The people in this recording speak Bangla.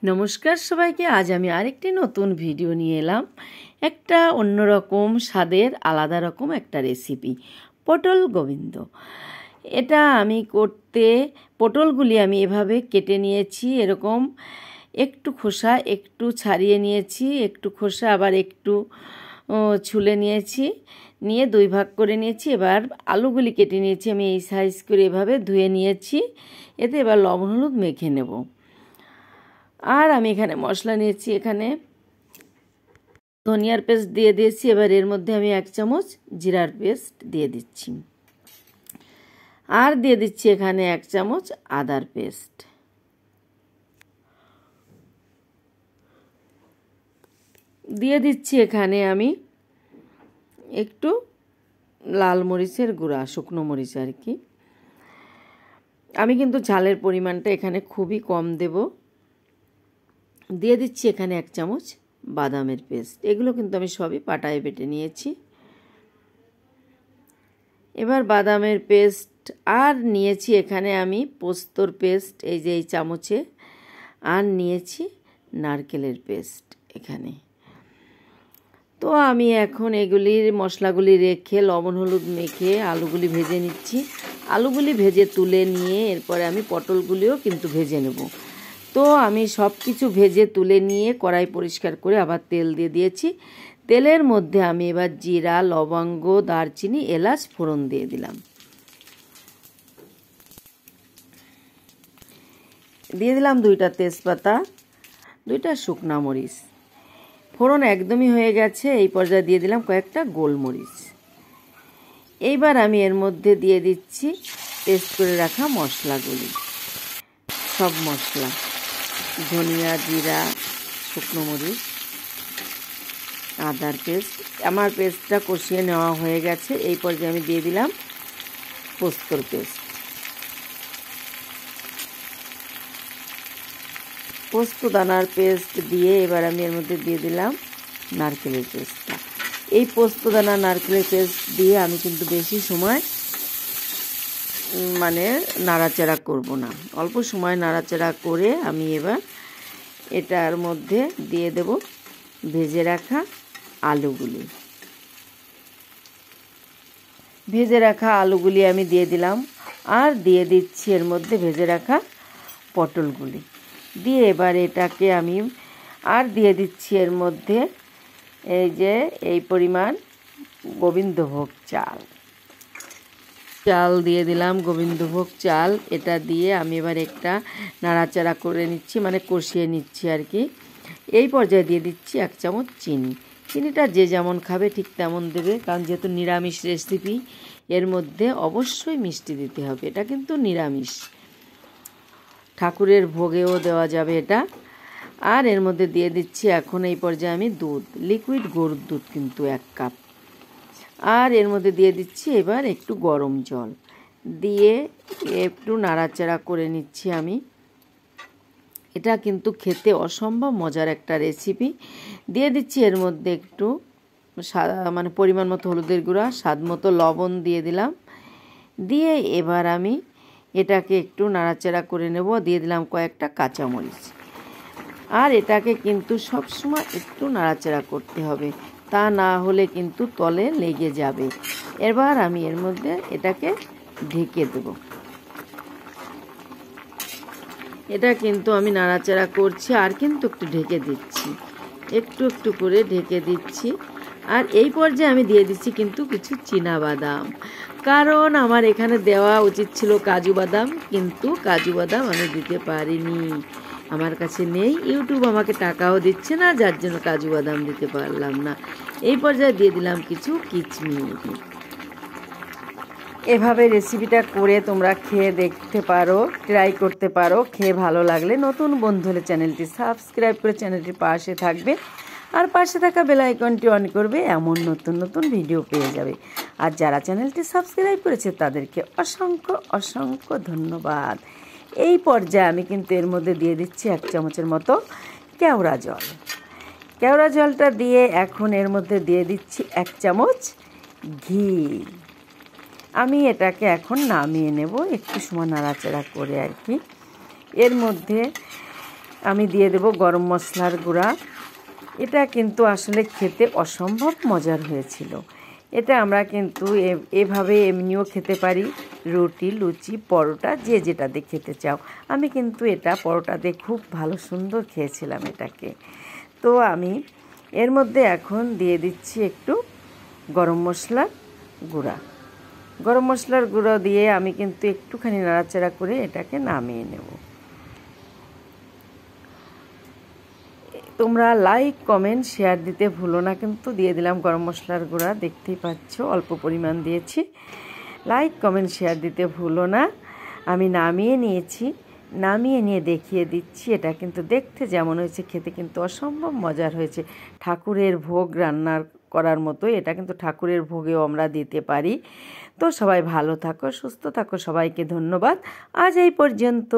নমস্কার সবাইকে। আজ আমি আরেকটি নতুন ভিডিও নিয়ে এলাম। একটা অন্যরকম স্বাদের আলাদা রকম একটা রেসিপি, পটল গোবিন্দ। এটা আমি করতে পটলগুলি আমি এভাবে কেটে নিয়েছি, এরকম একটু খোসা একটু ছাড়িয়ে নিয়েছি, একটু খোসা আবার একটু ছুলে নিয়েছি, নিয়ে দুই ভাগ করে নিয়েছি। এবার আলুগুলি কেটে নিয়েছি আমি এই সাইজ করে, এভাবে ধুয়ে নিয়েছি। এতে এবার লবণ হলুদ মেখে নেব। আর আমি এখানে মশলা নিয়েছি, এখানে ধনিয়ার পেস্ট দিয়ে দিয়েছি। এবার এর মধ্যে আমি 1 চামচ জিরার পেস্ট দিয়ে দিচ্ছি, আর দিয়ে দিচ্ছি এখানে 1 চামচ আদার পেস্ট। দিয়ে দিচ্ছি এখানে আমি একটু লাল মরিচের গুঁড়া, শুকনো মরিচ আর কি। আমি কিন্তু ঝালের পরিমাণটা এখানে খুবই কম দেব। দিয়ে দিচ্ছি এখানে 1 চামচ বাদামের পেস্ট। এগুলো কিন্তু আমি সবই পাটায় বেটে নিয়েছি। এবার বাদামের পেস্ট আর নিয়েছি এখানে আমি পোস্তর পেস্ট, এই যে এই চামচে, আর নিয়েছি নারকেলের পেস্ট এখানে। তো আমি এখন এগুলির মশলাগুলি রেখে লবণ হলুদ মেখে আলুগুলি ভেজে নিচ্ছি। আলুগুলি ভেজে তুলে নিয়ে এরপরে আমি পটলগুলিও কিন্তু ভেজে নেব। তো আমি সব কিছু ভেজে তুলে নিয়ে কড়াই পরিষ্কার করে আবার তেল দিয়ে দিয়েছি। তেলের মধ্যে আমি এবার জিরা, লবঙ্গ, দারচিনি, এলাচ ফোড়ন দিয়ে দিলাম। দিয়ে দিলাম 2টা তেজপাতা, 2টা শুকনা মরিচ। ফোড়ন একদমই হয়ে গেছে। এই পর্যায়ে দিয়ে দিলাম কয়েকটা গোলমরিচ। এইবার আমি এর মধ্যে দিয়ে দিচ্ছি পেস্ট করে রাখা মশলাগুলি, সব মশলা, ধনিয়া, জিরা, শুকনো মরিচ, আদার পেস্ট। আমার পেস্টটা কষিয়ে নেওয়া হয়ে গেছে। এই পর্যায়ে আমি দিয়ে দিলাম পোস্তর পেস্ট। পোস্ত দানার পেস্ট দিয়ে এবার আমি এর মধ্যে দিয়ে দিলাম নারকেলের পেস্টটা। এই পোস্ত দানা নারকেলের পেস্ট দিয়ে আমি কিন্তু বেশি সময় নাড়াচাড়া করব না, অল্প সময় নাড়াচাড়া করে আমি এবার এটার মধ্যে দিয়ে দেব ভেজে রাখা আলুগুলি। ভেজে রাখা আলুগুলি আমি দিয়ে দিলাম, আর দিয়ে দিচ্ছি এর মধ্যে ভেজে রাখা পটলগুলি দিয়ে এবার এটাকে আমি আর দিয়ে দিচ্ছি এর মধ্যে এই যে এই পরিমাণ গোবিন্দভোগ চাল দিয়ে দিলাম। গোবিন্দভোগ চাল এটা দিয়ে আমি এবার একটা নাড়াচাড়া করে নিচ্ছি, কষিয়ে নিচ্ছি আর কি। এই পর্যায়ে দিয়ে দিচ্ছি 1 চামচ চিনি। চিনিটা যে যেমন খাবে ঠিক তেমন দেবে, কারণ যেহেতু নিরামিষ রেসিপি এর মধ্যে অবশ্যই মিষ্টি দিতে হবে। এটা কিন্তু নিরামিষ, ঠাকুরের ভোগেও দেওয়া যাবে এটা। আর এর মধ্যে দিয়ে দিচ্ছি এখন এই পর্যায়ে আমি দুধ, লিকুইড গরুর দুধ কিন্তু 1 কাপ। আর এর মধ্যে দিয়ে দিচ্ছি এবার একটু গরম জল দিয়ে একটু নাড়াচাড়া করে নিচ্ছি আমি। এটা কিন্তু খেতে অসম্ভব মজার একটা রেসিপি। দিয়ে দিচ্ছি এর মধ্যে একটু পরিমাণ মতো হলুদের গুঁড়া, স্বাদ মতো লবণ দিয়ে দিলাম। দিয়ে এবার আমি এটাকে একটু নাড়াচাড়া করে নেব। দিয়ে দিলাম কয়েকটা কাঁচামরিচ। আর এটাকে কিন্তু সবসময় একটু নাড়াচাড়া করতে হবে, তা না হলে কিন্তু তলে লেগে যাবে। এবার আমি এর মধ্যে এটাকে ঢেকে দেব। এটা কিন্তু আমি নাড়াচাড়া করছি, আর কিন্তু একটু ঢেকে দিচ্ছি, একটু একটু করে ঢেকে দিচ্ছি। আর এই পর্যায়ে আমি দিয়ে দিচ্ছি কিন্তু কিছু চীনাবাদাম, কারণ আমার এখানে দেওয়া উচিত ছিল কাজু বাদাম, কিন্তু কাজু বাদাম আমি দিতে পারিনি, আমার কাছে নেই। ইউটিউব আমাকে টাকাও দিচ্ছে না, যার জন্য কাজু বাদাম দিতে পারলাম না। এই পর্যায়ে দিয়ে দিলাম কিছু কিচমিচ। এভাবে রেসিপিটা করে তোমরা খেয়ে দেখতে পারো, ট্রাই করতে পারো। খেয়ে ভালো লাগলে নতুন বন্ধু হলে চ্যানেলটি সাবস্ক্রাইব করে চ্যানেলটির পাশে থাকবে, আর পাশে থাকা বেল আইকনটি অন করবে, এমন নতুন নতুন ভিডিও পেয়ে যাবে। আর যারা চ্যানেলটি সাবস্ক্রাইব করেছে তাদেরকে অসংখ্য অসংখ্য ধন্যবাদ। এই পর্যায়ে আমি কিন্তু এর মধ্যে দিয়ে দিচ্ছি 1 চামচের মতো কেওড়া জল। কেওড়া জলটা দিয়ে এখন এর মধ্যে দিয়ে দিচ্ছি 1 চামচ ঘি। আমি এটাকে এখন নামিয়ে নেব, একটু সময় নাড়াচাড়া করে আর কি। এর মধ্যে আমি দিয়ে দেব গরম মশলার গুঁড়া। এটা কিন্তু আসলে খেতে অসম্ভব মজার হয়েছিল। এটা আমরা কিন্তু এভাবে এমনিও খেতে পারি, রুটি, লুচি, পরোটা, যে যেটা দিয়ে খেতে চাও। আমি কিন্তু এটা পরোটা দিয়ে খুব ভালো সুন্দর খেয়েছিলাম এটাকে। তো আমি এর মধ্যে এখন দিয়ে দিচ্ছি একটু গরম মশলার গুঁড়া। গরম মশলার গুঁড়ো দিয়ে আমি কিন্তু একটুখানি নাড়াচাড়া করে এটাকে নামিয়ে নেব। তোমরা লাইক, কমেন্ট, শেয়ার দিতে ভুলো না কিন্তু। দিয়ে দিলাম গরম মশলার গুঁড়া, দেখতেই পাচ্ছ অল্প পরিমাণ দিয়েছি। লাইক, কমেন্ট, শেয়ার দিতে ভুলো না। আমি নামিয়ে নিয়েছি, নামিয়ে নিয়ে দেখিয়ে দিচ্ছি। এটা কিন্তু দেখতে যেমন হয়েছে, খেতে কিন্তু অসম্ভব মজার হয়েছে। ঠাকুরের ভোগ রান্নার করার মতো, এটা কিন্তু ঠাকুরের ভোগেও আমরা দিতে পারি। তো সবাই ভালো থাকো, সুস্থ থাকো, সবাইকে ধন্যবাদ। আজ এই পর্যন্ত।